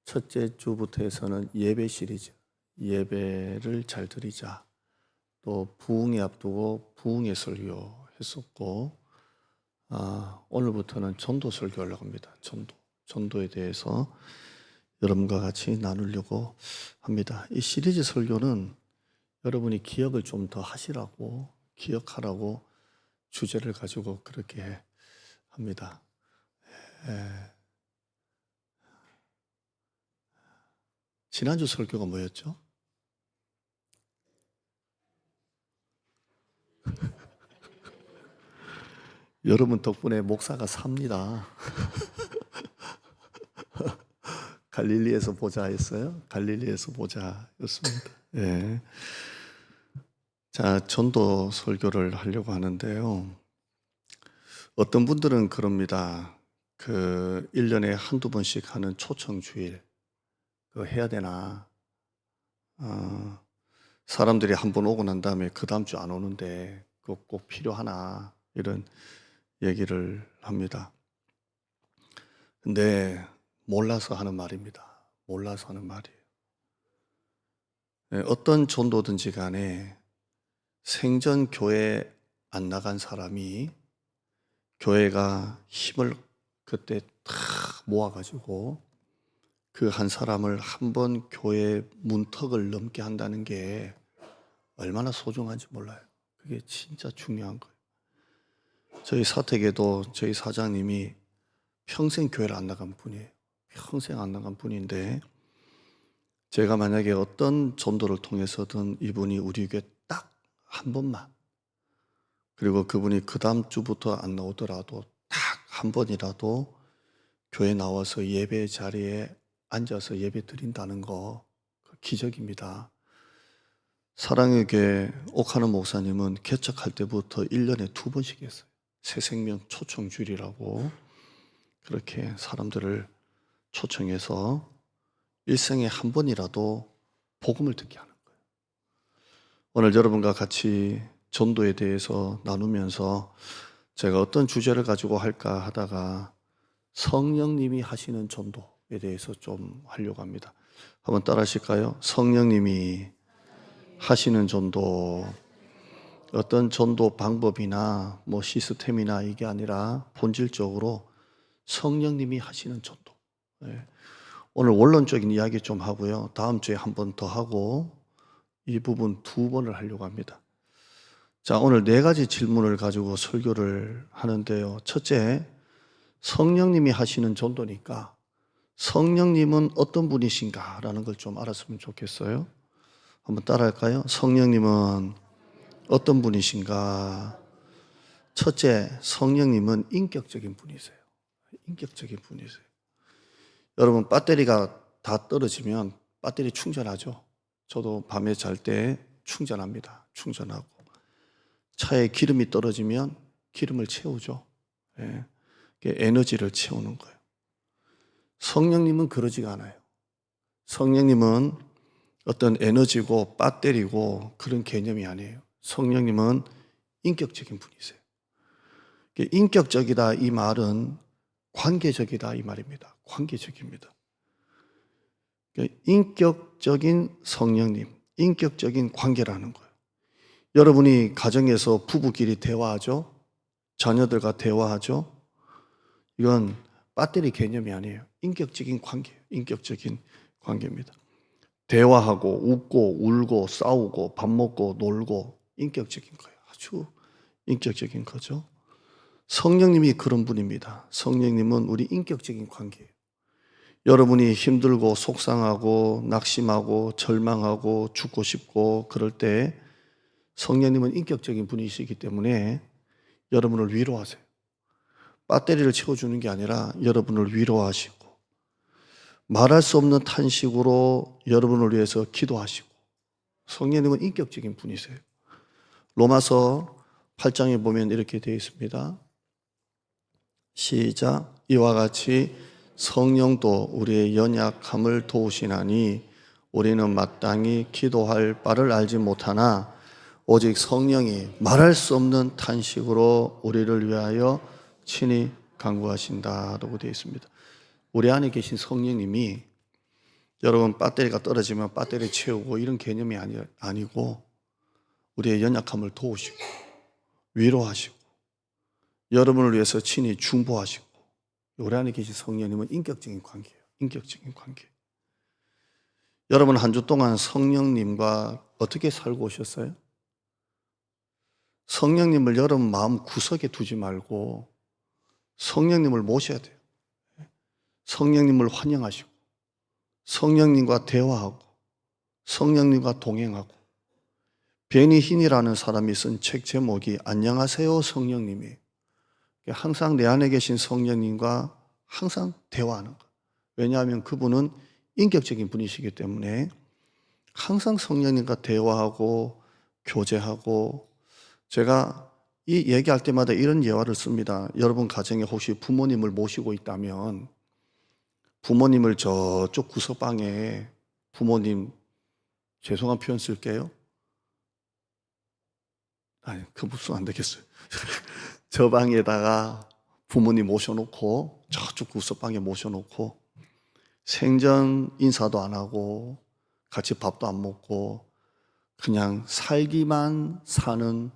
첫째 주부터 해서는 예배 시리즈, 예배를 잘 드리자. 또 부흥회 앞두고 부흥회 설교 했었고, 오늘부터는 전도 설교 하려고 합니다. 전도에 대해서 여러분과 같이 나누려고 합니다. 이 시리즈 설교는 여러분이 기억을 좀 더 하시라고, 기억하라고 주제를 가지고 그렇게 합니다. 지난주 설교가 뭐였죠? 여러분 덕분에 목사가 삽니다. 갈릴리에서 보자 했어요. 갈릴리에서 보자 였습니다. 예. 자, 전도 설교를 하려고 하는데요. 어떤 분들은 그럽니다. 1년에 한두 번씩 하는 초청주일, 그거 해야 되나? 사람들이 한 번 오고 난 다음에 그 다음 주 안 오는데 그거 꼭 필요하나? 이런 얘기를 합니다. 근데 몰라서 하는 말입니다. 몰라서 하는 말이에요. 어떤 전도든지 간에 생전 교회 안 나간 사람이 교회가 힘을 그때 탁 모아가지고 그 한 사람을 한 번 교회 문턱을 넘게 한다는 게 얼마나 소중한지 몰라요. 그게 진짜 중요한 거예요. 저희 사택에도 저희 사장님이 평생 교회를 안 나간 분이에요. 평생 안 나간 분인데 제가 만약에 어떤 전도를 통해서든 이분이 우리 교회 딱 한 번만, 그리고 그분이 그 다음 주부터 안 나오더라도 딱 한 번이라도 교회 나와서 예배 자리에 앉아서 예배 드린다는 거 기적입니다. 사랑의 교회 옥하는 목사님은 개척할 때부터 1년에 2번씩 했어요. 새생명 초청주일이라고 그렇게 사람들을 초청해서 일생에 한 번이라도 복음을 듣게 하는 거예요. 오늘 여러분과 같이 전도에 대해서 나누면서 제가 어떤 주제를 가지고 할까 하다가 성령님이 하시는 전도에 대해서 좀 하려고 합니다. 한번 따라 하실까요? 성령님이 하시는 전도. 어떤 전도 방법이나 뭐 시스템이나 이게 아니라 본질적으로 성령님이 하시는 전도. 오늘 원론적인 이야기 좀 하고요. 다음 주에 한 번 더 하고 이 부분 2번을 하려고 합니다. 자, 오늘 4가지 질문을 가지고 설교를 하는데요. 첫째, 성령님이 하시는 전도니까 성령님은 어떤 분이신가 라는 걸 좀 알았으면 좋겠어요. 한번 따라할까요? 성령님은 어떤 분이신가? 첫째, 성령님은 인격적인 분이세요. 인격적인 분이세요. 여러분, 배터리가 다 떨어지면 배터리 충전하죠. 저도 밤에 잘 때 충전합니다. 충전하고. 차에 기름이 떨어지면 기름을 채우죠. 예. 에너지를 채우는 거예요. 성령님은 그러지가 않아요. 성령님은 어떤 에너지고 배터리고 그런 개념이 아니에요. 성령님은 인격적인 분이세요. 인격적이다 이 말은 관계적이다 이 말입니다. 관계적입니다. 인격적인 성령님, 인격적인 관계라는 거예요. 여러분이 가정에서 부부끼리 대화하죠? 자녀들과 대화하죠? 이건 배터리 개념이 아니에요. 인격적인 관계예요. 인격적인 관계입니다. 대화하고 웃고 울고 싸우고 밥 먹고 놀고 인격적인 거예요. 아주 인격적인 거죠. 성령님이 그런 분입니다. 성령님은 우리 인격적인 관계예요. 여러분이 힘들고 속상하고 낙심하고 절망하고 죽고 싶고 그럴 때 성령님은 인격적인 분이시기 때문에 여러분을 위로하세요. 배터리를 채워주는 게 아니라 여러분을 위로하시고 말할 수 없는 탄식으로 여러분을 위해서 기도하시고 성령님은 인격적인 분이세요. 로마서 8장에 보면 이렇게 되어 있습니다. 시작. 이와 같이 성령도 우리의 연약함을 도우시나니 우리는 마땅히 기도할 바를 알지 못하나 오직 성령이 말할 수 없는 탄식으로 우리를 위하여 친히 간구하신다라고 되어 있습니다. 우리 안에 계신 성령님이 여러분, 배터리가 떨어지면 배터리 채우고 이런 개념이 아니고 우리의 연약함을 도우시고 위로하시고 여러분을 위해서 친히 중보하시고 우리 안에 계신 성령님은 인격적인 관계예요. 인격적인 관계. 여러분, 한 주 동안 성령님과 어떻게 살고 오셨어요? 성령님을 여러분 마음 구석에 두지 말고 성령님을 모셔야 돼요. 성령님을 환영하시고 성령님과 대화하고 성령님과 동행하고 베니 힌이라는 사람이 쓴 책 제목이 안녕하세요 성령님이에요. 항상 내 안에 계신 성령님과 항상 대화하는 것. 왜냐하면 그분은 인격적인 분이시기 때문에 항상 성령님과 대화하고 교제하고, 제가 이 얘기할 때마다 이런 예화를 씁니다. 여러분 가정에 혹시 부모님을 모시고 있다면 부모님을 저쪽 구석방에, 부모님, 죄송한 표현 쓸게요. 아니, 그 무슨 안 되겠어요. 저 방에다가 부모님 모셔놓고 저쪽 구석방에 모셔놓고 생전 인사도 안 하고 같이 밥도 안 먹고 그냥 살기만 사는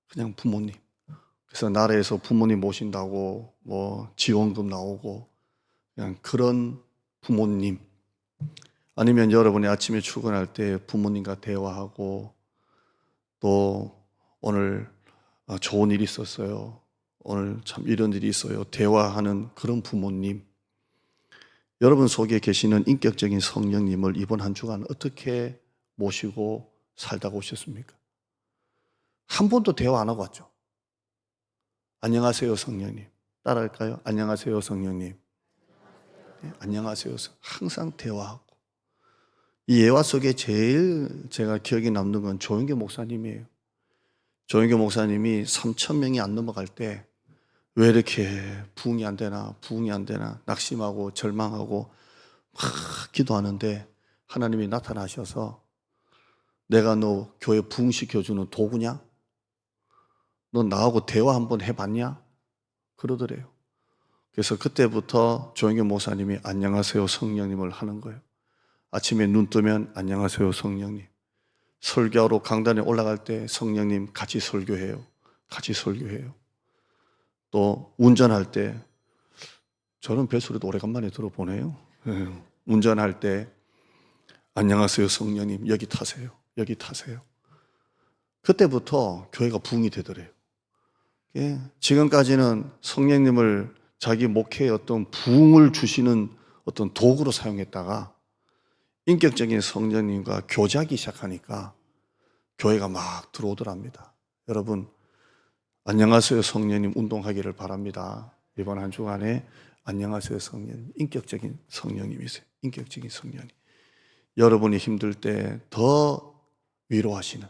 그냥 부모님. 그래서 나라에서 부모님 모신다고 뭐 지원금 나오고 그냥 그런 부모님. 아니면 여러분이 아침에 출근할 때 부모님과 대화하고, 또 오늘 좋은 일이 있었어요, 오늘 참 이런 일이 있어요, 대화하는 그런 부모님. 여러분 속에 계시는 인격적인 성령님을 이번 한 주간 어떻게 모시고 살다가 오셨습니까? 한 번도 대화 안 하고 왔죠. 안녕하세요 성령님. 따라할까요? 안녕하세요 성령님. 네, 안녕하세요. 항상 대화하고. 이 예화 속에 제일 제가 기억에 남는 건 조영교 목사님이에요. 조영교 목사님이 3,000명이 안 넘어갈 때 왜 이렇게 부흥이 안 되나 낙심하고 절망하고 막 기도하는데 하나님이 나타나셔서 내가 너 교회 부흥시켜주는 도구냐? 너 나하고 대화 한번 해봤냐? 그러더래요. 그래서 그때부터 조영교 목사님이 안녕하세요 성령님을 하는 거예요. 아침에 눈 뜨면 안녕하세요 성령님. 설교하러 강단에 올라갈 때 성령님 같이 설교해요. 같이 설교해요. 또 운전할 때, 저는 뱃소리도 오래간만에 들어보네요. 운전할 때 안녕하세요 성령님, 여기 타세요. 여기 타세요. 그때부터 교회가 부흥이 되더래요. 지금까지는 성령님을 자기 목회에 어떤 부흥을 주시는 어떤 도구로 사용했다가 인격적인 성령님과 교제하기 시작하니까 교회가 막 들어오더랍니다. 여러분, 안녕하세요 성령님 운동하기를 바랍니다. 이번 한 주간에 안녕하세요 성령님, 인격적인 성령님이세요. 인격적인 성령님. 여러분이 힘들 때 더 위로하시는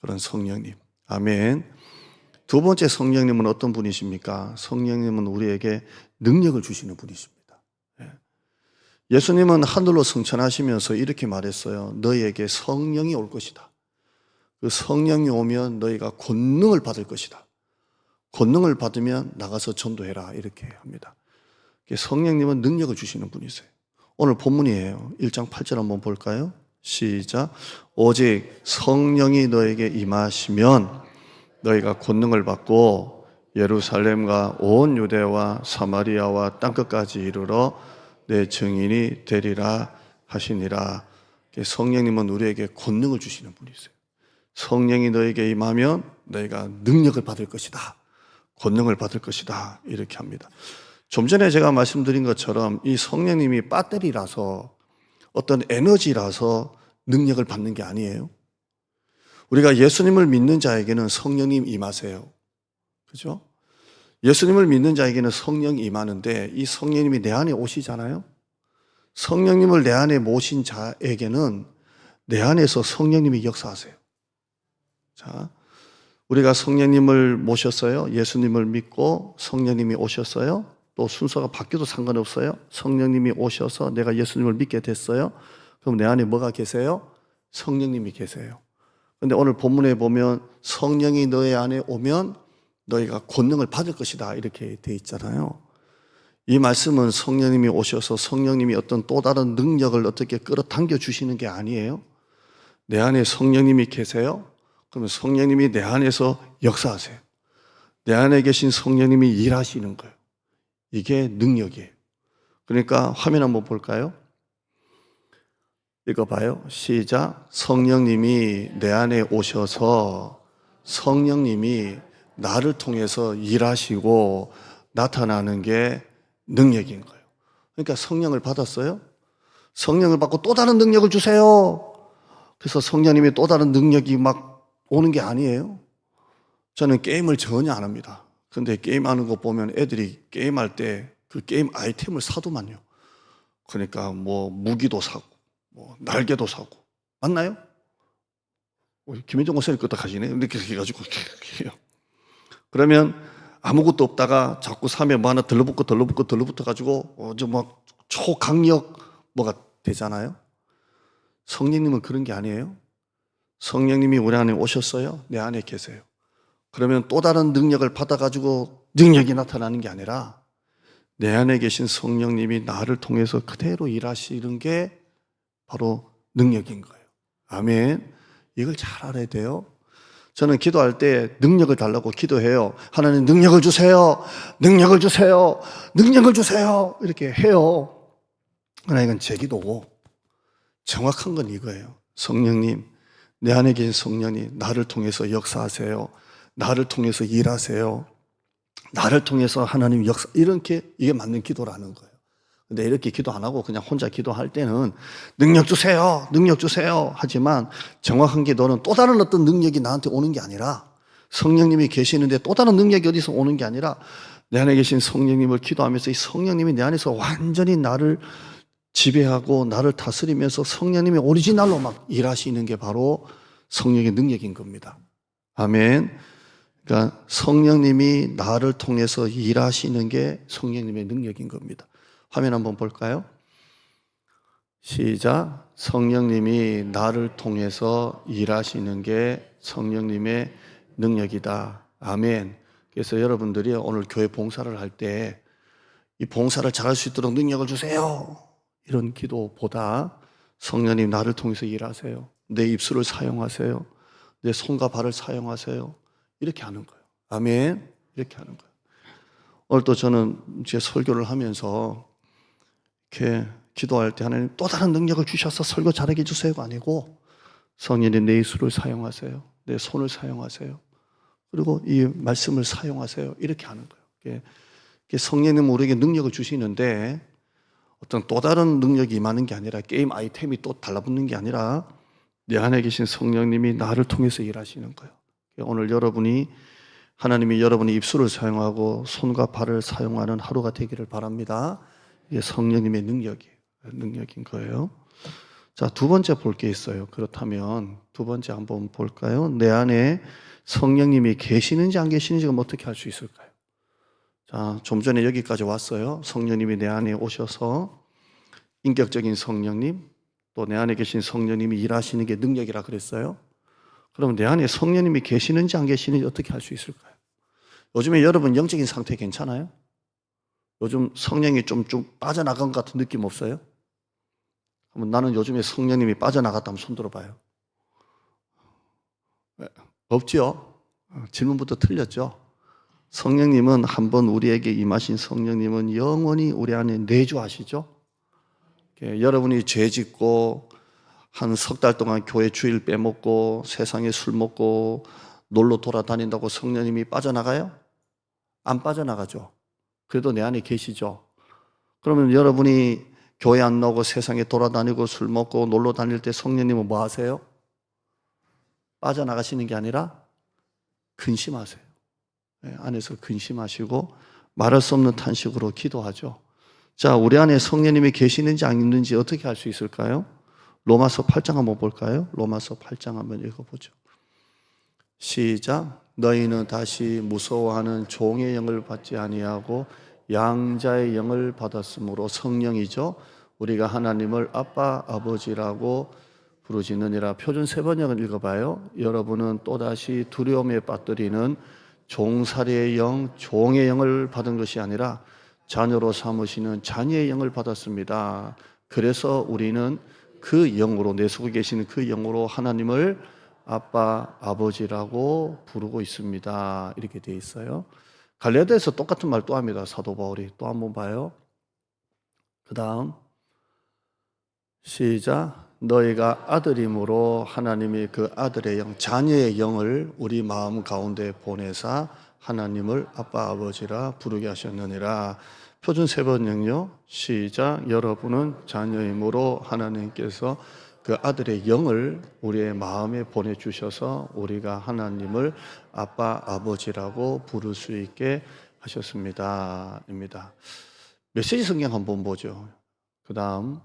그런 성령님. 아멘. 두 번째 성령님은 어떤 분이십니까? 성령님은 우리에게 능력을 주시는 분이십니다. 예수님은 하늘로 승천하시면서 이렇게 말했어요. 너희에게 성령이 올 것이다. 그 성령이 오면 너희가 권능을 받을 것이다. 권능을 받으면 나가서 전도해라, 이렇게 합니다. 성령님은 능력을 주시는 분이세요. 오늘 본문이에요. 1장 8절 한번 볼까요? 시작. 오직 성령이 너에게 임하시면 너희가 권능을 받고 예루살렘과 온 유대와 사마리아와 땅끝까지 이르러 내 증인이 되리라 하시니라. 성령님은 우리에게 권능을 주시는 분이세요. 성령이 너에게 임하면 너희가 능력을 받을 것이다. 권능을 받을 것이다. 이렇게 합니다. 좀 전에 제가 말씀드린 것처럼 이 성령님이 배터리라서, 어떤 에너지라서 능력을 받는 게 아니에요. 우리가 예수님을 믿는 자에게는 성령님 임하세요. 그죠? 예수님을 믿는 자에게는 성령이 임하는데 이 성령님이 내 안에 오시잖아요. 성령님을 내 안에 모신 자에게는 내 안에서 성령님이 역사하세요. 자, 우리가 성령님을 모셨어요. 예수님을 믿고 성령님이 오셨어요. 또 순서가 바뀌어도 상관없어요. 성령님이 오셔서 내가 예수님을 믿게 됐어요. 그럼 내 안에 뭐가 계세요? 성령님이 계세요. 그런데 오늘 본문에 보면 성령이 너희 안에 오면 너희가 권능을 받을 것이다, 이렇게 돼 있잖아요. 이 말씀은 성령님이 오셔서 성령님이 어떤 또 다른 능력을 어떻게 끌어당겨 주시는 게 아니에요. 내 안에 성령님이 계세요? 그러면 성령님이 내 안에서 역사하세요. 내 안에 계신 성령님이 일하시는 거예요. 이게 능력이에요. 그러니까 화면 한번 볼까요? 읽어봐요. 시작. 성령님이 내 안에 오셔서 성령님이 나를 통해서 일하시고 나타나는 게 능력인 거예요. 그러니까 성령을 받았어요. 성령을 받고 또 다른 능력을 주세요. 그래서 성령님이 또 다른 능력이 막 오는 게 아니에요. 저는 게임을 전혀 안 합니다. 근데 게임하는 거 보면 애들이 게임할 때 그 게임 아이템을 사도만요. 그러니까 뭐 무기도 사고 뭐 날개도 사고. 맞나요? 김현정 목사님 끄떡 하시네. 이렇게 해가지고 그러면 아무것도 없다가 자꾸 사면 뭐 하나 들러붙어가지고 좀 막 초강력 뭐가 되잖아요. 성령님은 그런 게 아니에요. 성령님이 우리 안에 오셨어요. 내 안에 계세요. 그러면 또 다른 능력을 받아가지고 능력이 나타나는 게 아니라 내 안에 계신 성령님이 나를 통해서 그대로 일하시는 게 바로 능력인 거예요. 아멘. 이걸 잘 알아야 돼요. 저는 기도할 때 능력을 달라고 기도해요. 하나님 능력을 주세요. 능력을 주세요. 능력을 주세요. 이렇게 해요. 그러나 이건 제 기도고 정확한 건 이거예요. 성령님, 내 안에 계신 성령이 나를 통해서 역사하세요. 나를 통해서 일하세요. 나를 통해서 하나님 역사, 이렇게 이게 맞는 기도라는 거예요. 근데 이렇게 기도 안 하고 그냥 혼자 기도할 때는 능력 주세요, 능력 주세요 하지만 정확한 기도는 또 다른 어떤 능력이 나한테 오는 게 아니라 성령님이 계시는데 또 다른 능력이 어디서 오는 게 아니라 내 안에 계신 성령님을 기도하면서 이 성령님이 내 안에서 완전히 나를 지배하고 나를 다스리면서 성령님이 오리지널로 막 일하시는 게 바로 성령의 능력인 겁니다. 아멘. 그러니까 성령님이 나를 통해서 일하시는 게 성령님의 능력인 겁니다. 화면 한번 볼까요? 시작. 성령님이 나를 통해서 일하시는 게 성령님의 능력이다. 아멘. 그래서 여러분들이 오늘 교회 봉사를 할 때 이 봉사를 잘할 수 있도록 능력을 주세요. 이런 기도보다 성령님 나를 통해서 일하세요. 내 입술을 사용하세요. 내 손과 발을 사용하세요. 이렇게 하는 거예요. 아멘. 이렇게 하는 거예요. 오늘 또 저는 제 설교를 하면서 이렇게 기도할 때 하나님 또 다른 능력을 주셔서 설교 잘하게 해주세요가 아니고 성령님 내 입술을 사용하세요. 내 손을 사용하세요. 그리고 이 말씀을 사용하세요. 이렇게 하는 거예요. 성령님 우리에게 능력을 주시는데 어떤 또 다른 능력이 임하는 게 아니라 게임 아이템이 또 달라붙는 게 아니라 내 안에 계신 성령님이 나를 통해서 일하시는 거예요. 오늘 여러분이 하나님이 여러분의 입술을 사용하고 손과 발을 사용하는 하루가 되기를 바랍니다. 이게 성령님의 능력인 거예요. 자, 두 번째 볼 게 있어요. 그렇다면 두 번째 한번 볼까요? 내 안에 성령님이 계시는지 안 계시는지 어떻게 알 수 있을까요? 자, 좀 전에 여기까지 왔어요. 성령님이 내 안에 오셔서 인격적인 성령님, 또 내 안에 계신 성령님이 일하시는 게 능력이라 그랬어요. 그러면 내 안에 성령님이 계시는지 안 계시는지 어떻게 알 수 있을까요? 요즘에 여러분 영적인 상태 괜찮아요? 요즘 성령이 좀 빠져나간 것 같은 느낌 없어요? 나는 요즘에 성령님이 빠져나갔다면 손 들어봐요. 없죠? 질문부터 틀렸죠? 성령님은 한번 우리에게 임하신 성령님은 영원히 우리 안에 내주하시죠? 여러분이 죄 짓고 한 석 달 동안 교회 주일 빼먹고 세상에 술 먹고 놀러 돌아다닌다고 성령님이 빠져나가요? 안 빠져나가죠. 그래도 내 안에 계시죠. 그러면 여러분이 교회 안 나오고 세상에 돌아다니고 술 먹고 놀러 다닐 때 성령님은 뭐 하세요? 빠져나가시는 게 아니라 근심하세요. 안에서 근심하시고 말할 수 없는 탄식으로 기도하죠. 자, 우리 안에 성령님이 계시는지 안 있는지 어떻게 알 수 있을까요? 로마서 8장 한번 볼까요? 로마서 8장 한번 읽어보죠. 시작. 너희는 다시 무서워하는 종의 영을 받지 아니하고 양자의 영을 받았으므로 성령이죠. 우리가 하나님을 아빠, 아버지라고 부르짖느니라. 표준 세번역을 읽어봐요. 여러분은 또다시 두려움에 빠뜨리는 종살이의 영, 종의 영을 받은 것이 아니라 자녀로 삼으시는 자녀의 영을 받았습니다. 그래서 우리는 그 영으로, 내 속에 계시는 그 영으로 하나님을 아빠, 아버지라고 부르고 있습니다. 이렇게 되어 있어요. 갈라디아서 똑같은 말 또 합니다. 사도 바울이. 또 한번 봐요. 그 다음 시작. 너희가 아들임으로 하나님이 그 아들의 영, 자녀의 영을 우리 마음 가운데 보내사 하나님을 아빠 아버지라 부르게 하셨느니라. 표준 세 번역요. 시작. 여러분은 자녀임으로 하나님께서 그 아들의 영을 우리의 마음에 보내주셔서 우리가 하나님을 아빠 아버지라고 부를 수 있게 하셨습니다. 입니다. 메시지 성경 한번 보죠. 그 다음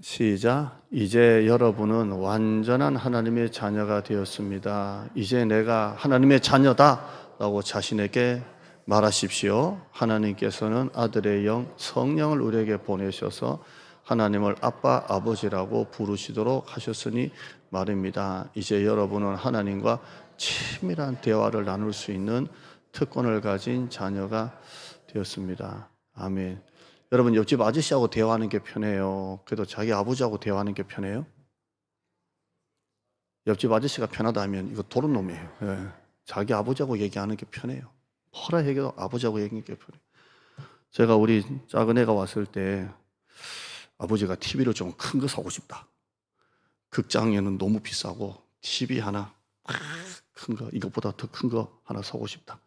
시작. 이제 여러분은 완전한 하나님의 자녀가 되었습니다. 이제 내가 하나님의 자녀다 라고 자신에게 말하십시오. 하나님께서는 아들의 영 성령을 우리에게 보내셔서 하나님을 아빠 아버지라고 부르시도록 하셨으니 말입니다. 이제 여러분은 하나님과 친밀한 대화를 나눌 수 있는 특권을 가진 자녀가 되었습니다. 아멘. 여러분, 옆집 아저씨하고 대화하는 게 편해요? 그래도 자기 아버지하고 대화하는 게 편해요? 옆집 아저씨가 편하다면 이거 도른 놈이에요. 예. 자기 아버지하고 얘기하는 게 편해요. 뭐라 얘기해도 아버지하고 얘기하는 게 편해요. 제가 우리 작은 애가 왔을 때 아버지가 TV를 좀 큰 거 사고 싶다. 극장에는 너무 비싸고 TV 하나 큰 거, 이것보다 더 큰 거 하나 사고 싶다.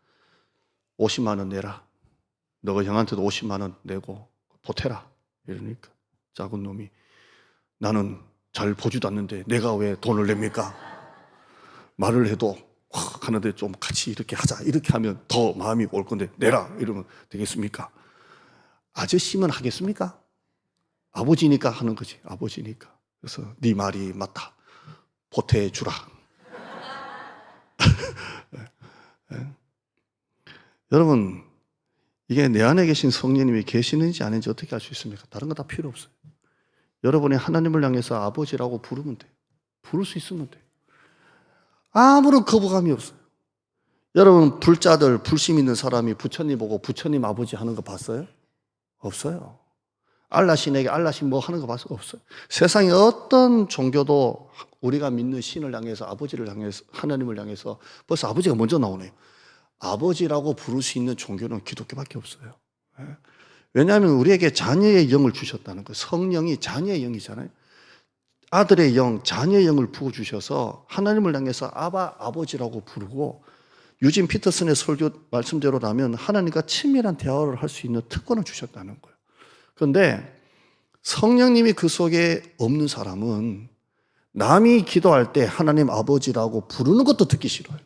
50만 원 내라. 너가 형한테도 50만 원 내고 보태라. 이러니까 작은 놈이 나는 잘 보지도 않는데 내가 왜 돈을 냅니까? 말을 해도 하는데 좀 같이 이렇게 하자. 이렇게 하면 더 마음이 올 건데 내라. 이러면 되겠습니까? 아저씨면 하겠습니까? 아버지니까 하는 거지. 아버지니까. 그래서 네 말이 맞다. 보태주라. 네. 여러분, 이게 내 안에 계신 성령님이 계시는지 아닌지 어떻게 알 수 있습니까? 다른 거 다 필요 없어요. 여러분이 하나님을 향해서 아버지라고 부르면 돼요. 부를 수 있으면 돼요. 아무런 거부감이 없어요. 여러분, 불자들, 불심 있는 사람이 부처님 보고 부처님 아버지 하는 거 봤어요? 없어요. 알라신에게 알라신 뭐 하는 거 봤어요? 없어요. 세상에 어떤 종교도 우리가 믿는 신을 향해서 아버지를 향해서 하나님을 향해서 벌써 아버지가 먼저 나오네요. 아버지라고 부를 수 있는 종교는 기독교밖에 없어요. 왜냐하면 우리에게 자녀의 영을 주셨다는 거예요. 성령이 자녀의 영이잖아요. 아들의 영, 자녀의 영을 부어주셔서 하나님을 향해서 아바, 아버지라고 부르고 유진 피터슨의 설교 말씀대로라면 하나님과 친밀한 대화를 할 수 있는 특권을 주셨다는 거예요. 그런데 성령님이 그 속에 없는 사람은 남이 기도할 때 하나님 아버지라고 부르는 것도 듣기 싫어요.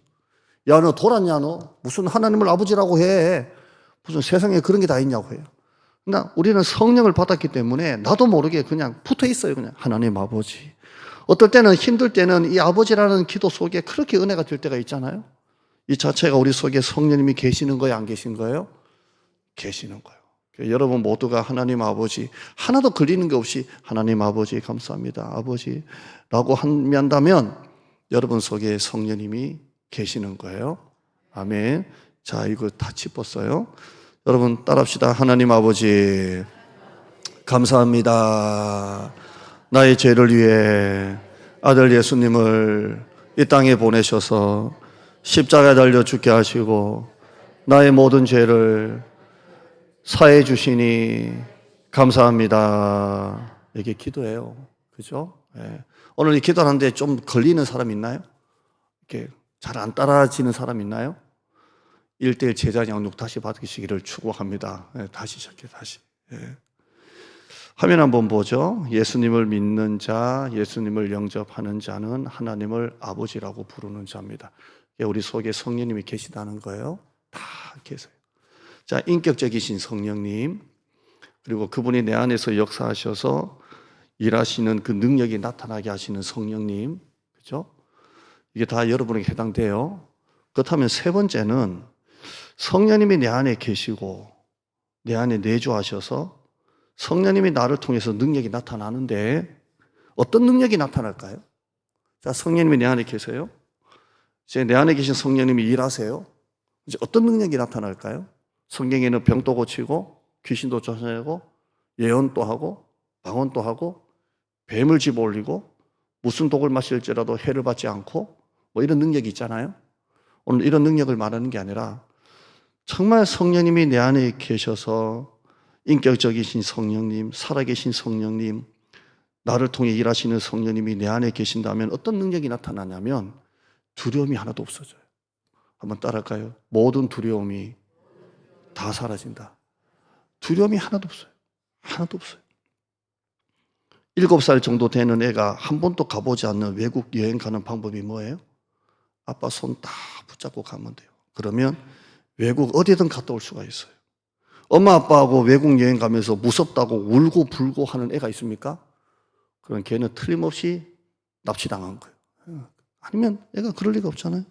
야, 너 돌았냐, 너? 무슨 하나님을 아버지라고 해? 무슨 세상에 그런 게 다 있냐고 해요. 그러나 우리는 성령을 받았기 때문에 나도 모르게 그냥 붙어 있어요. 그냥 하나님 아버지. 어떨 때는 힘들 때는 이 아버지라는 기도 속에 그렇게 은혜가 될 때가 있잖아요. 이 자체가 우리 속에 성령님이 계시는 거예요, 안 계신 거예요? 계시는 거예요. 여러분 모두가 하나님 아버지 하나도 걸리는 게 없이 하나님 아버지 감사합니다 아버지라고 한다면 여러분 속에 성령님이 계시는 거예요. 아멘. 자, 이거 다 짚었어요. 여러분 따라합시다. 하나님 아버지 감사합니다. 나의 죄를 위해 아들 예수님을 이 땅에 보내셔서 십자가에 달려 죽게 하시고 나의 모든 죄를 사해 주시니 감사합니다. 이게 기도예요. 그죠? 네. 오늘 이 기도하는데 좀 걸리는 사람 있나요? 이렇게 잘 안 따라지는 사람 있나요? 1:1 제자 양육 다시 받으시기를 축복합니다. 네, 다시 시작해, 다시. 네. 화면 한번 보죠. 예수님을 믿는 자, 예수님을 영접하는 자는 하나님을 아버지라고 부르는 자입니다. 우리 속에 성령님이 계시다는 거예요. 다 계세요. 자, 인격적이신 성령님, 그리고 그분이 내 안에서 역사하셔서 일하시는 그 능력이 나타나게 하시는 성령님, 그죠? 이게 다 여러분에게 해당돼요. 그렇다면 세 번째는 성령님이 내 안에 계시고 내 안에 내주하셔서 성령님이 나를 통해서 능력이 나타나는데 어떤 능력이 나타날까요? 자, 성령님이 내 안에 계세요. 이제 내 안에 계신 성령님이 일하세요. 이제 어떤 능력이 나타날까요? 성경에는 병도 고치고 귀신도 쫓아내고 예언도 하고 방언도 하고 뱀을 집어올리고 무슨 독을 마실지라도 해를 받지 않고 뭐 이런 능력이 있잖아요. 오늘 이런 능력을 말하는 게 아니라 정말 성령님이 내 안에 계셔서 인격적이신 성령님, 살아계신 성령님, 나를 통해 일하시는 성령님이 내 안에 계신다면 어떤 능력이 나타나냐면 두려움이 하나도 없어져요. 한번 따라할까요? 모든 두려움이 다 사라진다. 두려움이 하나도 없어요. 하나도 없어요. 7살 정도 되는 애가 한 번도 가보지 않는 외국 여행 가는 방법이 뭐예요? 아빠 손 다 붙잡고 가면 돼요. 그러면 외국 어디든 갔다 올 수가 있어요. 엄마 아빠하고 외국 여행 가면서 무섭다고 울고 불고 하는 애가 있습니까? 그럼 걔는 틀림없이 납치당한 거예요. 아니면 애가 그럴 리가 없잖아요.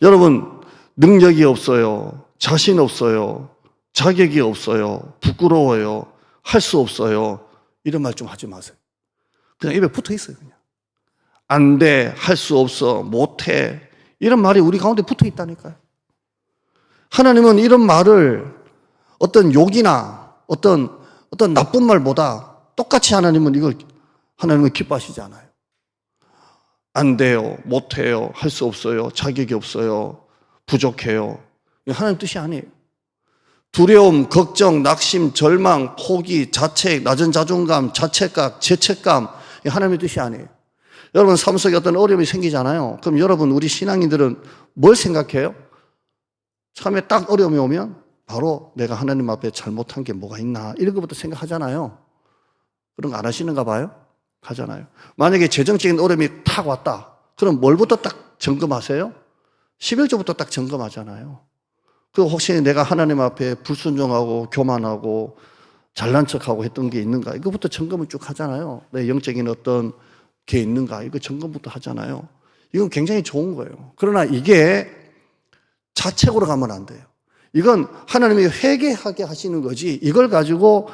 여러분, 능력이 없어요. 자신 없어요. 자격이 없어요. 부끄러워요. 할 수 없어요. 이런 말 좀 하지 마세요. 그냥 입에 붙어 있어요. 그냥 안 돼, 할 수 없어, 못해, 이런 말이 우리 가운데 붙어 있다니까요. 하나님은 이런 말을 어떤 욕이나 어떤 나쁜 말보다 똑같이 하나님은 기뻐하시지 않아요. 안 돼요, 못해요, 할 수 없어요, 자격이 없어요, 부족해요. 하나님 뜻이 아니에요. 두려움, 걱정, 낙심, 절망, 포기, 자책, 낮은 자존감, 자책감, 죄책감, 하나님의 뜻이 아니에요. 여러분 삶 속에 어떤 어려움이 생기잖아요. 그럼 여러분, 우리 신앙인들은 뭘 생각해요? 처음에 딱 어려움이 오면 바로 내가 하나님 앞에 잘못한 게 뭐가 있나 이런 것부터 생각하잖아요. 그런 거 안 하시는가 봐요? 하잖아요. 만약에 재정적인 어려움이 탁 왔다. 그럼 뭘부터 딱 점검하세요? 11조부터 딱 점검하잖아요. 그 혹시 내가 하나님 앞에 불순종하고 교만하고 잘난 척하고 했던 게 있는가? 이거부터 점검을 쭉 하잖아요. 내 영적인 어떤 게 있는가? 이거 점검부터 하잖아요. 이건 굉장히 좋은 거예요. 그러나 이게 자책으로 가면 안 돼요. 이건 하나님이 회개하게 하시는 거지, 이걸 가지고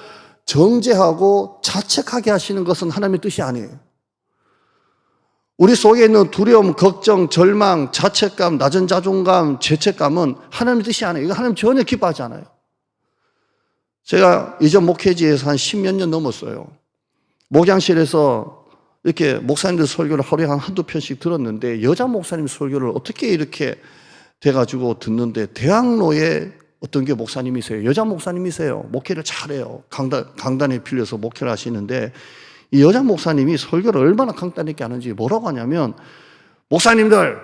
정죄하고 자책하게 하시는 것은 하나님의 뜻이 아니에요. 우리 속에 있는 두려움, 걱정, 절망, 자책감, 낮은 자존감, 죄책감은 하나님의 뜻이 아니에요. 이거 하나님 전혀 기뻐하지 않아요. 제가 이전 목회지에서 한 10몇 년 넘었어요. 목양실에서 이렇게 목사님들 설교를 하루에 한두 편씩 들었는데, 여자 목사님 설교를 어떻게 이렇게 돼가지고 듣는데, 대학로에 어떤 게 목사님이세요. 여자 목사님이세요. 목회를 잘해요. 강단에 빌려서 목회를 하시는데, 이 여자 목사님이 설교를 얼마나 강단 있게 하는지 뭐라고 하냐면, 목사님들,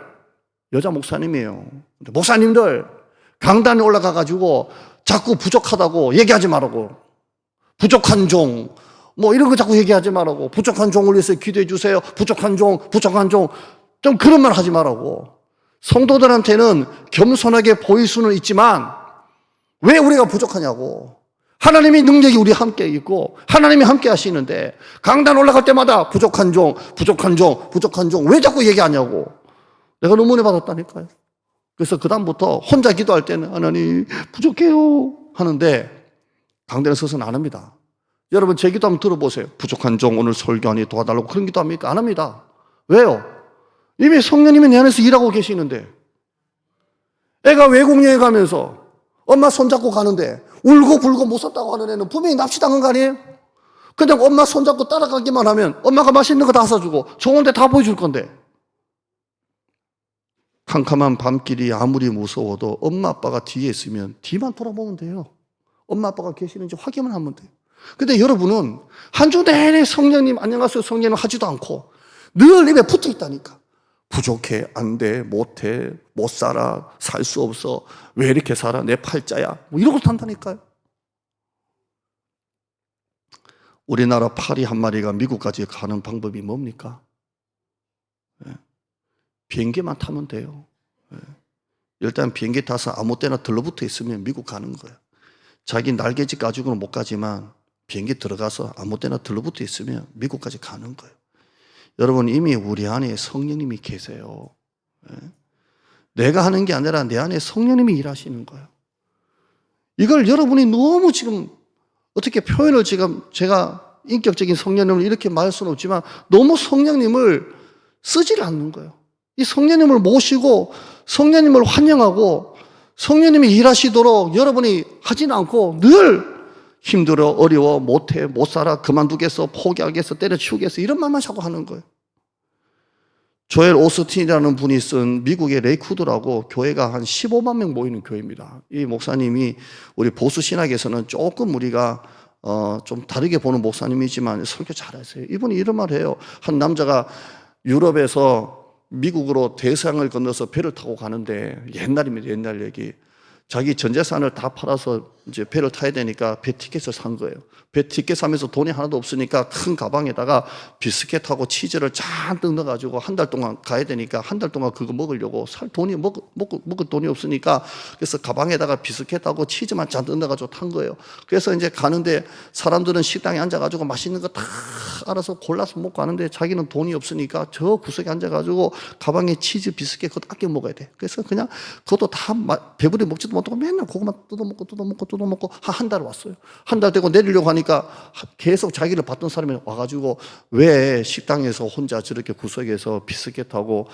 여자 목사님이에요. 목사님들, 강단에 올라가가지고 자꾸 부족하다고 얘기하지 말라고. 부족한 종, 뭐 이런 거 자꾸 얘기하지 말라고. 부족한 종을 위해서 기도해 주세요. 부족한 종. 좀 그런 말 하지 말라고. 성도들한테는 겸손하게 보일 수는 있지만 왜 우리가 부족하냐고. 하나님의 능력이 우리 함께 있고 하나님이 함께 하시는데 강단 올라갈 때마다 부족한 종 왜 자꾸 얘기하냐고. 내가 너무 은혜 받았다니까요. 그래서 그 다음부터 혼자 기도할 때는 하나님 부족해요 하는데 강단에 서서는 안 합니다. 여러분 제 기도 한번 들어보세요. 부족한 종 오늘 설교하니 도와달라고 그런 기도 합니까? 안 합니다. 왜요? 이미 성령님이 내 안에서 일하고 계시는데. 애가 외국 여행 가면서 엄마 손잡고 가는데 울고 불고 무섭다고 하는 애는 분명히 납치당한 거 아니에요? 그냥 엄마 손잡고 따라가기만 하면 엄마가 맛있는 거 다 사주고 좋은 데 다 보여줄 건데. 캄캄한 밤길이 아무리 무서워도 엄마 아빠가 뒤에 있으면 뒤만 돌아보면 돼요. 엄마 아빠가 계시는지 확인만 하면 돼요. 근데 여러분은 한 주 내내 성령님 안녕하세요 성령님 하지도 않고 늘 입에 붙어 있다니까. 부족해, 안 돼, 못해, 못 살아, 살 수 없어, 왜 이렇게 살아, 내 팔자야, 뭐 이러고 산다니까요. 우리나라 파리 한 마리가 미국까지 가는 방법이 뭡니까? 비행기만 타면 돼요. 일단 비행기 타서 아무 때나 들러붙어 있으면 미국 가는 거예요. 자기 날개짓 가지고는 못 가지만 비행기 들어가서 아무 때나 들러붙어 있으면 미국까지 가는 거예요. 여러분 이미 우리 안에 성령님이 계세요. 내가 하는 게 아니라 내 안에 성령님이 일하시는 거예요. 이걸 여러분이 너무 지금 어떻게 표현을 지금 제가 인격적인 성령님을 이렇게 말할 수는 없지만 너무 성령님을 쓰질 않는 거예요. 이 성령님을 모시고 성령님을 환영하고 성령님이 일하시도록 여러분이 하지는 않고 늘 힘들어, 어려워, 못해, 못 살아, 그만두겠어, 포기하겠어, 때려치우겠어 이런 말만 자꾸 하는 거예요. 조엘 오스틴이라는 분이 쓴 미국의 레이크우드라고 교회가 한 15만 명 모이는 교회입니다. 이 목사님이 우리 보수 신학에서는 조금 우리가 좀 다르게 보는 목사님이지만 설교 잘하세요. 이분이 이런 말 해요. 한 남자가 유럽에서 미국으로 대서양을 건너서 배를 타고 가는데 옛날입니다. 옛날 얘기. 자기 전 재산을 다 팔아서 이제 배를 타야 되니까 배 티켓을 산 거예요. 배 티켓 사면서 돈이 하나도 없으니까 큰 가방에다가 비스켓하고 치즈를 잔뜩 넣어가지고 한 달 동안 가야 되니까 한 달 동안 그거 먹으려고 살 돈이 먹을 돈이 없으니까 그래서 가방에다가 비스켓하고 치즈만 잔뜩 넣어가지고 탄 거예요. 그래서 이제 가는데 사람들은 식당에 앉아가지고 맛있는 거 다 알아서 골라서 먹고 가는데 자기는 돈이 없으니까 저 구석에 앉아가지고 가방에 치즈 비스켓 그거 아껴 먹어야 돼. 그래서 그냥 그것도 다 배부리 먹지도 못하고 맨날 그거만 뜯어먹고 한 달 왔어요. 한 달 되고 내리려고 하니까 계속 자기를 봤던 사람이 와가지고 왜 식당에서 혼자 저렇게 구석에서 비스켓하고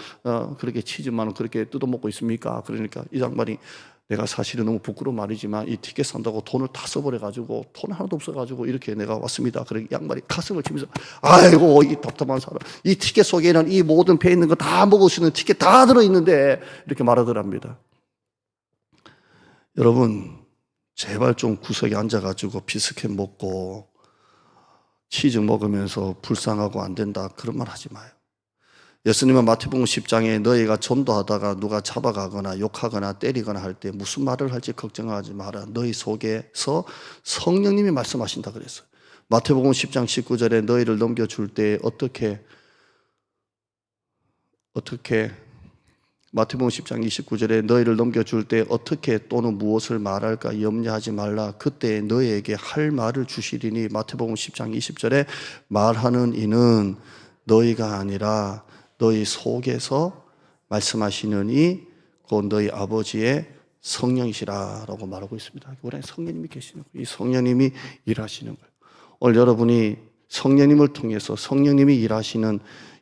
그렇게 치즈만 그렇게 뜯어먹고 있습니까? 그러니까 이 양반이 내가 사실은 너무 부끄러운 말이지만 이 티켓 산다고 돈을 다 써버려가지고 돈 하나도 없어가지고 이렇게 내가 왔습니다. 그래 양반이 가슴을 치면서 아이고 이 답답한 사람, 이 티켓 속에는 이 모든 배에 있는 거 다 먹을 수 있는 티켓 다 들어있는데 이렇게 말하더랍니다. 여러분 제발 좀 구석에 앉아가지고 비스켓 먹고 치즈 먹으면서 불쌍하고 안 된다 그런 말 하지 마요. 예수님은 마태복음 10장에 너희가 전도하다가 누가 잡아가거나 욕하거나 때리거나 할 때 무슨 말을 할지 걱정하지 마라. 너희 속에서 성령님이 말씀하신다 그랬어요. 마태복음 10장 19절에 너희를 넘겨줄 때 어떻게 마태복음 10장 29절에 너희를 넘겨줄 때 어떻게 또는 무엇을 말할까 염려하지 말라. 그때 너희에게 할 말을 주시리니 마태복음 10장 20절에 말하는 이는 너희가 아니라 너희 속에서 말씀하시는 이 곧 너희 아버지의 성령이시라라고 말하고 있습니다. 우리 안에 성령님이 계시는 거예요. 이 성령님이 일하시는 거예요. 오늘 여러분이 성령님을 통해서 성령님이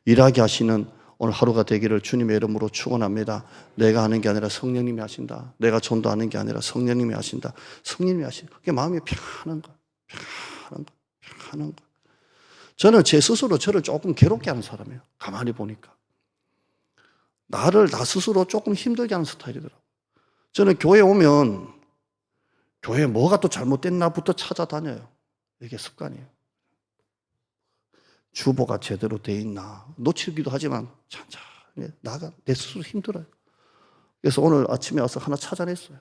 일하게 하시는 오늘 하루가 되기를 주님의 이름으로 축원합니다. 내가 하는 게 아니라 성령님이 하신다. 내가 전도하는 게 아니라 성령님이 하신다. 성령님이 하신다. 그게 마음이 편한 거야. 편한 거야. 저는 제 스스로 저를 조금 괴롭게 하는 사람이에요. 가만히 보니까. 나 스스로 조금 힘들게 하는 스타일이더라고요. 저는 교회 오면 교회에 뭐가 또 잘못됐나부터 찾아다녀요. 이게 습관이에요. 주보가 제대로 돼 있나 놓치기도 하지만 천천히 내 스스로 힘들어요. 그래서 오늘 아침에 와서 하나 찾아냈어요.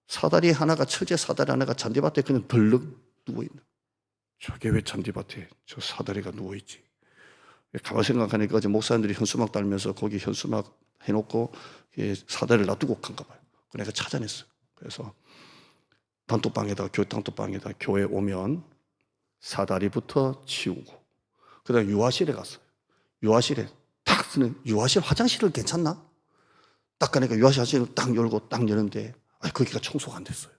사다리 하나가 철제 사다리 하나가 잔디밭에 그냥 덜렁 누워있는. 저게 왜 잔디밭에 저 사다리가 누워있지? 가만 생각하니까 어제 목사님들이 현수막 달면서 거기 현수막 해놓고 사다리를 놔두고 간가 봐요. 그래서 내가 찾아냈어요. 그래서 교회 단톡방에다 교회 오면 사다리부터 치우고 그 다음에 유아실에 갔어요. 유아실에 딱 쓰는 유아실 화장실은 괜찮나? 딱 가니까 유아실 화장실을 딱 열고 딱 여는데 거기가 청소가 안 됐어요.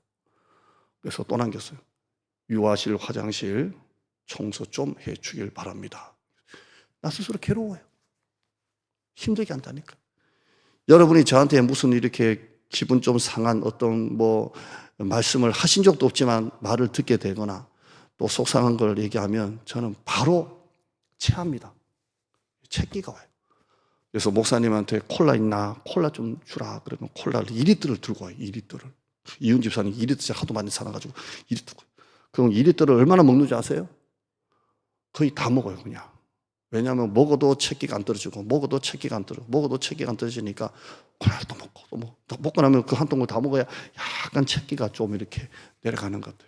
그래서 또 남겼어요. 유아실 화장실 청소 좀 해주길 바랍니다. 나 스스로 괴로워요. 힘들게 한다니까. 여러분이 저한테 무슨 이렇게 기분 좀 상한 어떤 말씀을 하신 적도 없지만 말을 듣게 되거나 또 속상한 걸 얘기하면 저는 바로 체합니다. 체기가 와요. 그래서 목사님한테 콜라 있나? 콜라 좀 주라. 그러면 콜라를 2리터를 들고 와요. 2리터를. 이윤 집사님 2리터째 하도 많이 사놔가지고 2리터. 그럼 2리터를 얼마나 먹는지 아세요? 거의 다 먹어요, 그냥. 왜냐하면 먹어도 체기가 안 떨어지고 먹어도 체기가 안 떨어지니까 콜라를 또 먹고 나면 그 한 통을 다 먹어야 약간 체기가 좀 이렇게 내려가는 것들.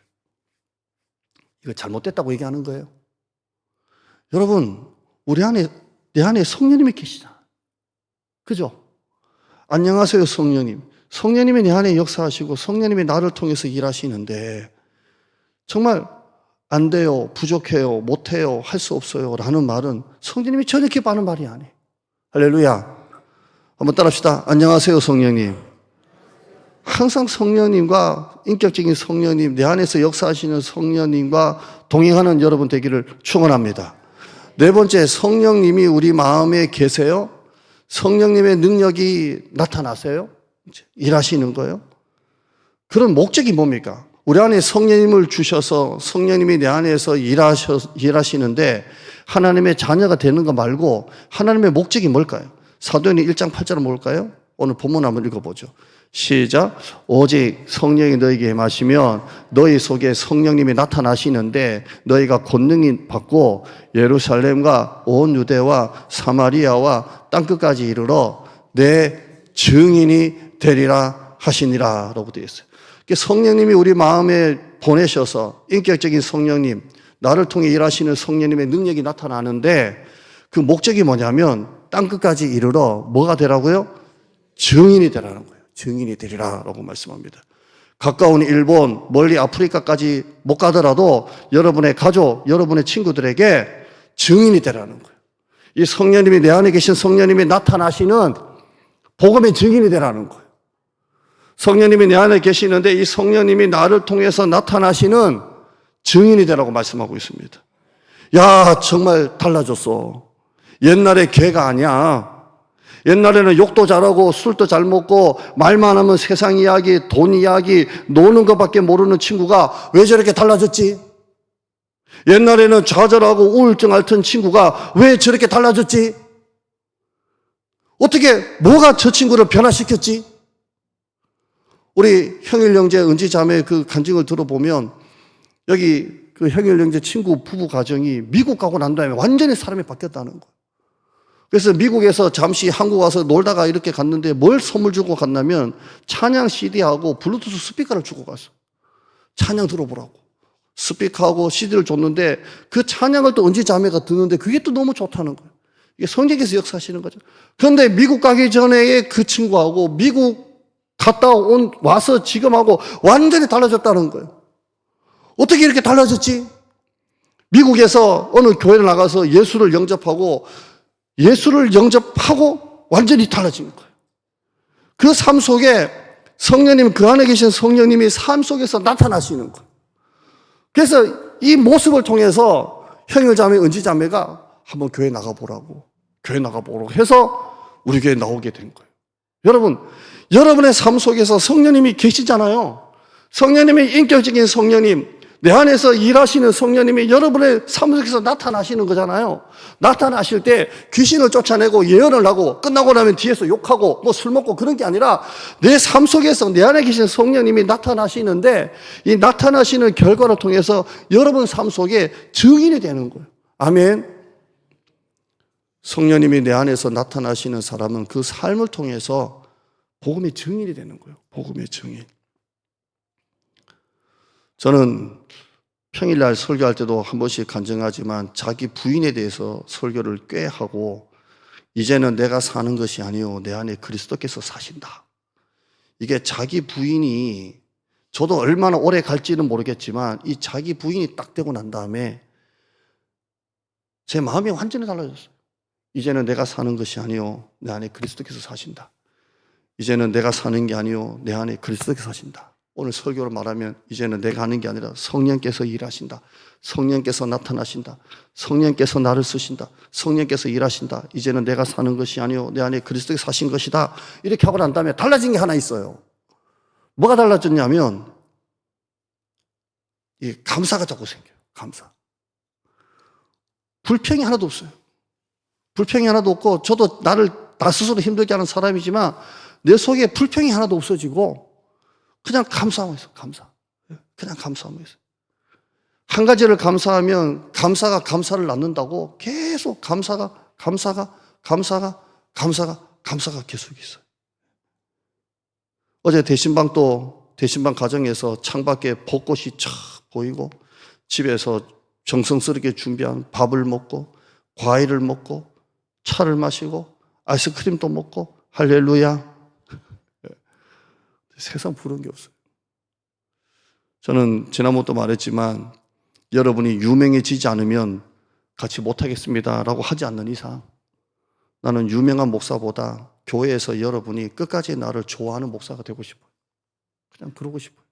이거 잘못됐다고 얘기하는 거예요. 여러분, 내 안에 성령님이 계시잖아요. 그죠? 안녕하세요, 성령님. 성령님이 내 안에 역사하시고 성령님이 나를 통해서 일하시는데 정말 안 돼요, 부족해요, 못해요, 할 수 없어요 라는 말은 성령님이 전혀 기뻐하는 말이 아니에요. 할렐루야. 한번 따라합시다. 안녕하세요, 성령님. 항상 성령님과 인격적인 성령님, 내 안에서 역사하시는 성령님과 동행하는 여러분 되기를 축원합니다. 네 번째, 성령님이 우리 마음에 계세요? 성령님의 능력이 나타나세요? 일하시는 거예요. 그런 목적이 뭡니까? 우리 안에 성령님을 주셔서 성령님이 내 안에서 일하시는데 하나님의 자녀가 되는 거 말고 하나님의 목적이 뭘까요? 사도행전 1장 8절은 뭘까요? 오늘 본문 한번 읽어보죠. 시작. 오직 성령이 너희에게 임하시면 너희 속에 성령님이 나타나시는데 너희가 권능이 받고 예루살렘과 온 유대와 사마리아와 땅끝까지 이르러 내 증인이 되리라 하시니라 라고 되어 있어요. 성령님이 우리 마음에 보내셔서 인격적인 성령님, 나를 통해 일하시는 성령님의 능력이 나타나는데 그 목적이 뭐냐면 땅끝까지 이르러 뭐가 되라고요? 증인이 되라는 거예요. 증인이 되리라 라고 말씀합니다. 가까운 일본, 멀리 아프리카까지 못 가더라도 여러분의 가족, 여러분의 친구들에게 증인이 되라는 거예요. 이 성령님이 내 안에 계신 성령님이 나타나시는 복음의 증인이 되라는 거예요. 성령님이 내 안에 계시는데 이 성령님이 나를 통해서 나타나시는 증인이 되라고 말씀하고 있습니다. 야, 정말 달라졌어. 옛날에 걔가 아니야. 옛날에는 욕도 잘하고 술도 잘 먹고 말만 하면 세상 이야기, 돈 이야기, 노는 것밖에 모르는 친구가 왜 저렇게 달라졌지? 옛날에는 좌절하고 우울증 앓던 친구가 왜 저렇게 달라졌지? 어떻게, 뭐가 저 친구를 변화시켰지? 우리 형일 형제 은지 자매 그 간증을 들어보면 여기 그 형일 형제 친구 부부 가정이 미국 가고 난 다음에 완전히 사람이 바뀌었다는 거예요. 그래서 미국에서 잠시 한국 와서 놀다가 이렇게 갔는데 뭘 선물 주고 갔냐면 찬양 CD하고 블루투스 스피커를 주고 갔어. 찬양 들어보라고. 스피커하고 CD를 줬는데 그 찬양을 또 은지 자매가 듣는데 그게 또 너무 좋다는 거예요. 이게 성령께서 역사하시는 거죠. 그런데 미국 가기 전에 그 친구하고 미국 갔다 와서 지금하고 완전히 달라졌다는 거예요. 어떻게 이렇게 달라졌지? 미국에서 어느 교회를 나가서 예수를 영접하고 완전히 달라진 거예요. 그 삶 속에 성령님, 그 안에 계신 성령님이 삶 속에서 나타나시는 거예요. 그래서 이 모습을 통해서 형일 자매, 은지 자매가 한번 교회 나가보라고 해서 우리 교회에 나오게 된 거예요. 여러분, 여러분의 삶 속에서 성령님이 계시잖아요. 성령님이 인격적인 성령님, 내 안에서 일하시는 성령님이 여러분의 삶 속에서 나타나시는 거잖아요. 나타나실 때 귀신을 쫓아내고 예언을 하고 끝나고 나면 뒤에서 욕하고 뭐 술 먹고 그런 게 아니라 내 삶 속에서 내 안에 계신 성령님이 나타나시는데 이 나타나시는 결과를 통해서 여러분 삶 속에 증인이 되는 거예요. 아멘. 성령님이 내 안에서 나타나시는 사람은 그 삶을 통해서 복음의 증인이 되는 거예요. 복음의 증인. 저는 평일날 설교할 때도 한 번씩 간증하지만 자기 부인에 대해서 설교를 꽤 하고 이제는 내가 사는 것이 아니요 내 안에 그리스도께서 사신다. 이게 자기 부인이 저도 얼마나 오래 갈지는 모르겠지만 이 자기 부인이 딱 되고 난 다음에 제 마음이 완전히 달라졌어요. 이제는 내가 사는 것이 아니요 내 안에 그리스도께서 사신다. 이제는 내가 사는 게 아니요 내 안에 그리스도께서 사신다. 오늘 설교를 말하면 이제는 내가 하는 게 아니라 성령께서 일하신다. 성령께서 나타나신다. 성령께서 나를 쓰신다. 성령께서 일하신다. 이제는 내가 사는 것이 아니요 내 안에 그리스도께서 사신 것이다. 이렇게 하고 난 다음에 달라진 게 하나 있어요. 뭐가 달라졌냐면 이 감사가 자꾸 생겨요. 감사. 불평이 하나도 없어요. 불평이 하나도 없고 저도 나 스스로 힘들게 하는 사람이지만 내 속에 불평이 하나도 없어지고 그냥 감사하고 있어. 그냥 감사하고 있어. 한 가지를 감사하면 감사가 감사를 낳는다고 계속 감사가 계속 있어요. 어제 대신방 가정에서 창밖에 벚꽃이 쫙 보이고 집에서 정성스럽게 준비한 밥을 먹고 과일을 먹고 차를 마시고 아이스크림도 먹고 할렐루야. 세상 부러운 게 없어요. 저는 지난번도 말했지만 여러분이 유명해지지 않으면 같이 못하겠습니다라고 하지 않는 이상 나는 유명한 목사보다 교회에서 여러분이 끝까지 나를 좋아하는 목사가 되고 싶어요. 그냥 그러고 싶어요.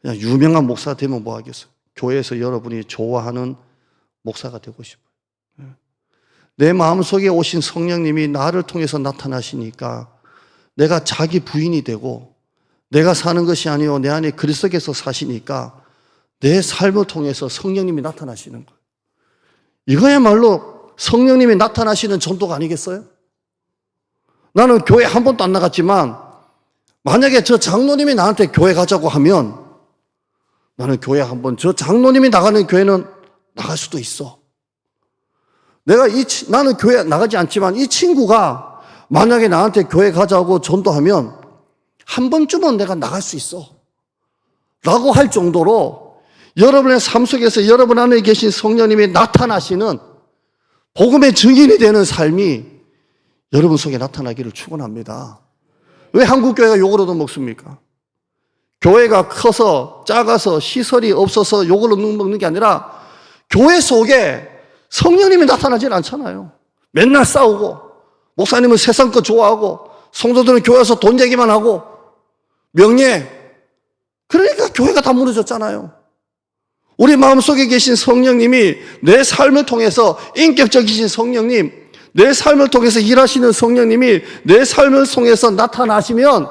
그냥 유명한 목사 되면 뭐 하겠어요. 교회에서 여러분이 좋아하는 목사가 되고 싶어요. 내 마음속에 오신 성령님이 나를 통해서 나타나시니까 내가 자기 부인이 되고 내가 사는 것이 아니요 내 안에 그리스도께서 사시니까 내 삶을 통해서 성령님이 나타나시는 거예요. 이거야말로 성령님이 나타나시는 전도가 아니겠어요? 나는 교회 한 번도 안 나갔지만 만약에 저 장로님이 나한테 교회 가자고 하면 나는 교회 한번, 저 장로님이 나가는 교회는 나갈 수도 있어. 나는 교회 나가지 않지만 이 친구가 만약에 나한테 교회 가자고 전도하면 한 번쯤은 내가 나갈 수 있어. 라고 할 정도로 여러분의 삶 속에서 여러분 안에 계신 성령님이 나타나시는 복음의 증인이 되는 삶이 여러분 속에 나타나기를 축원합니다. 왜 한국교회가 욕을 얻어먹습니까? 교회가 커서 작아서 시설이 없어서 욕을 얻어먹는 게 아니라 교회 속에 성령님이 나타나질 않잖아요. 맨날 싸우고 목사님은 세상 거 좋아하고 성도들은 교회 와서 돈 얘기만 하고 명예. 그러니까 교회가 다 무너졌잖아요. 우리 마음속에 계신 성령님이 내 삶을 통해서 인격적이신 성령님, 내 삶을 통해서 일하시는 성령님이 내 삶을 통해서 나타나시면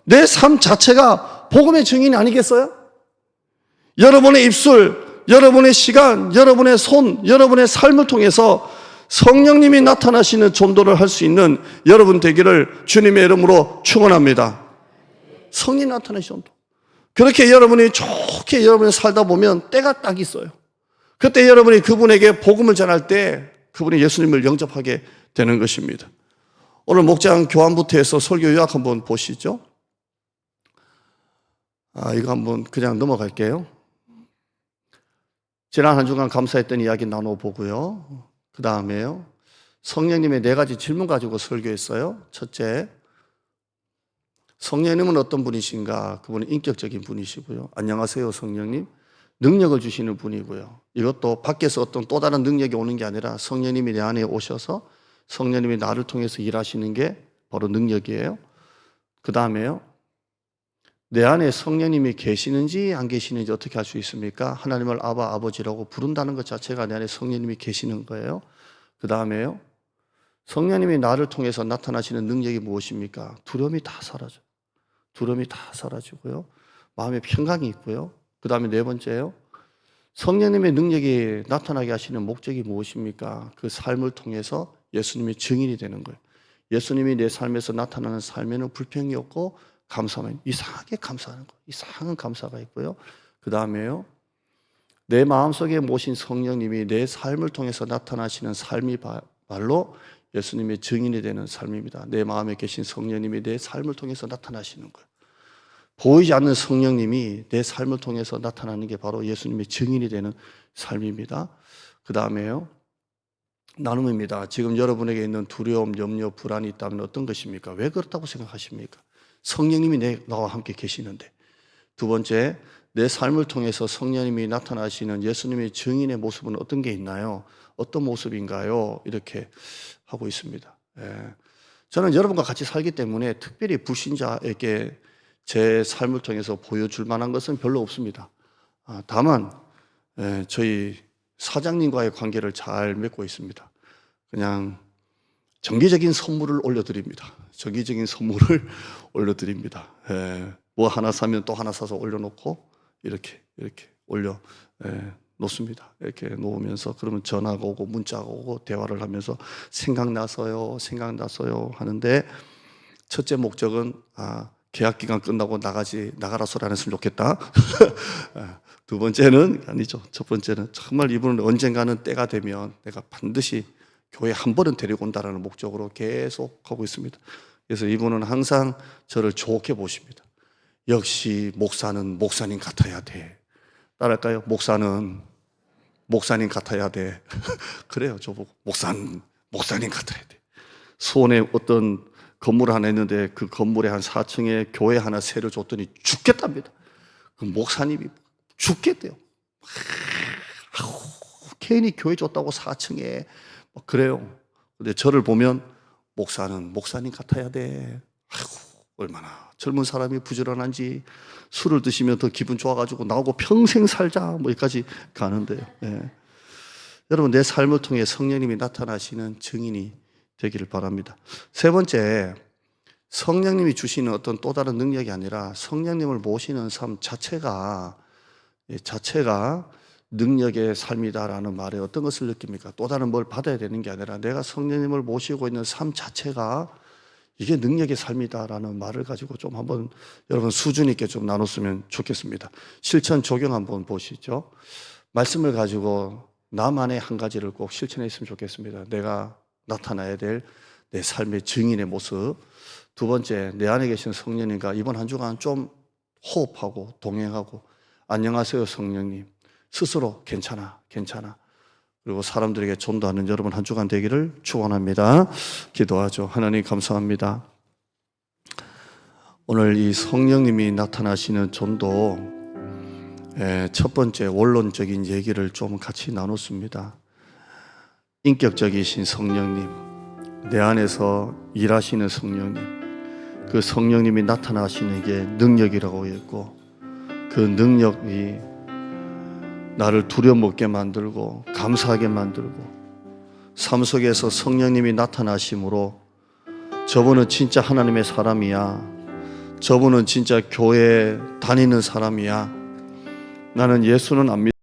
내 삶 자체가 복음의 증인이 아니겠어요? 여러분의 입술, 여러분의 시간, 여러분의 손, 여러분의 삶을 통해서 성령님이 나타나시는 전도를 할 수 있는 여러분 되기를 주님의 이름으로 축원합니다. 성령 나타나시는 전도. 그렇게 여러분이 좋게 여러분이 살다 보면 때가 딱 있어요. 그때 여러분이 그분에게 복음을 전할 때 그분이 예수님을 영접하게 되는 것입니다. 오늘 목장 교환부터 해서 설교 요약 한번 보시죠. 이거 한번 그냥 넘어갈게요. 지난 한 주간 감사했던 이야기 나눠보고요. 그 다음에요. 성령님의 4가지 질문 가지고 설교했어요. 첫째, 성령님은 어떤 분이신가? 그분은 인격적인 분이시고요. 안녕하세요 성령님. 능력을 주시는 분이고요. 이것도 밖에서 어떤 또 다른 능력이 오는 게 아니라 성령님이 내 안에 오셔서 성령님이 나를 통해서 일하시는 게 바로 능력이에요. 그 다음에요. 내 안에 성령님이 계시는지 안 계시는지 어떻게 알 수 있습니까? 하나님을 아바, 아버지라고 부른다는 것 자체가 내 안에 성령님이 계시는 거예요. 그 다음에요. 성령님이 나를 통해서 나타나시는 능력이 무엇입니까? 두려움이 다 사라져요. 두려움이 다 사라지고요. 마음에 평강이 있고요. 그 다음에 4번째요. 성령님의 능력이 나타나게 하시는 목적이 무엇입니까? 그 삶을 통해서 예수님의 증인이 되는 거예요. 예수님이 내 삶에서 나타나는 삶에는 불평이 없고 감사만, 이상하게 감사하는 거예요. 이상한 감사가 있고요. 그 다음에요. 내 마음속에 모신 성령님이 내 삶을 통해서 나타나시는 삶이 말로 예수님의 증인이 되는 삶입니다. 내 마음에 계신 성령님이 내 삶을 통해서 나타나시는 거예요. 보이지 않는 성령님이 내 삶을 통해서 나타나는 게 바로 예수님의 증인이 되는 삶입니다. 그 다음에요. 나눔입니다. 지금 여러분에게 있는 두려움, 염려, 불안이 있다면 어떤 것입니까? 왜 그렇다고 생각하십니까? 성령님이 나와 함께 계시는데. 2번째, 내 삶을 통해서 성령님이 나타나시는 예수님의 증인의 모습은 어떤 게 있나요? 어떤 모습인가요? 이렇게 하고 있습니다. 저는 여러분과 같이 살기 때문에 특별히 불신자에게 제 삶을 통해서 보여줄 만한 것은 별로 없습니다. 다만 저희 사장님과의 관계를 잘 맺고 있습니다. 그냥 정기적인 선물을 올려드립니다. 정기적인 선물을 올려드립니다. 뭐 하나 사면 또 하나 사서 올려놓고 이렇게 올려 놓습니다. 이렇게 놓으면서 그러면 전화가 오고 문자가 오고 대화를 하면서 생각나서요 하는데, 첫째 목적은 계약 기간 끝나고 나가라 소리 안 했으면 좋겠다. 2번째는 아니죠. 첫 번째는 정말 이분은 언젠가는 때가 되면 내가 반드시 교회 한 번은 데리고 온다라는 목적으로 계속 하고 있습니다. 그래서 이분은 항상 저를 좋게 보십니다. 역시 목사는 목사님 같아야 돼. 따라할까요? 목사는 목사님 같아야 돼. 그래요. 저보고 목사님 같아야 돼. 수원에 어떤 건물 하나 있는데 그 건물에 한 4층에 교회 하나 세를 줬더니 죽겠답니다. 그 목사님이 죽겠대요. 괜히 교회 줬다고 4층에 그래요. 근데 저를 보면 목사는 목사님 같아야 돼. 얼마나 젊은 사람이 부지런한지, 술을 드시면 더 기분 좋아가지고 나오고 평생 살자 뭐 여기까지 가는데요. 여러분, 내 삶을 통해 성령님이 나타나시는 증인이 되기를 바랍니다. 3번째, 성령님이 주시는 어떤 또 다른 능력이 아니라 성령님을 모시는 삶 자체가 능력의 삶이다라는 말에 어떤 것을 느낍니까? 또 다른 뭘 받아야 되는 게 아니라 내가 성령님을 모시고 있는 삶 자체가 이게 능력의 삶이다라는 말을 가지고 좀 한번 여러분 수준 있게 좀 나눴으면 좋겠습니다. 실천 적용 한번 보시죠. 말씀을 가지고 나만의 한 가지를 꼭 실천했으면 좋겠습니다. 내가 나타나야 될 내 삶의 증인의 모습. 두 번째, 내 안에 계신 성령님과 이번 한 주간 좀 호흡하고 동행하고 안녕하세요 성령님, 스스로 괜찮아 그리고 사람들에게 전도하는 여러분 한 주간 되기를 축원합니다. 기도하죠. 하나님 감사합니다. 오늘 이 성령님이 나타나시는 전도 첫 번째 원론적인 얘기를 좀 같이 나눴습니다. 인격적이신 성령님, 내 안에서 일하시는 성령님, 그 성령님이 나타나시는 게 능력이라고 했고 그 능력이 나를 두려먹게 만들고 감사하게 만들고 삶 속에서 성령님이 나타나심으로 저분은 진짜 하나님의 사람이야, 저분은 진짜 교회 다니는 사람이야, 나는 예수는 안 믿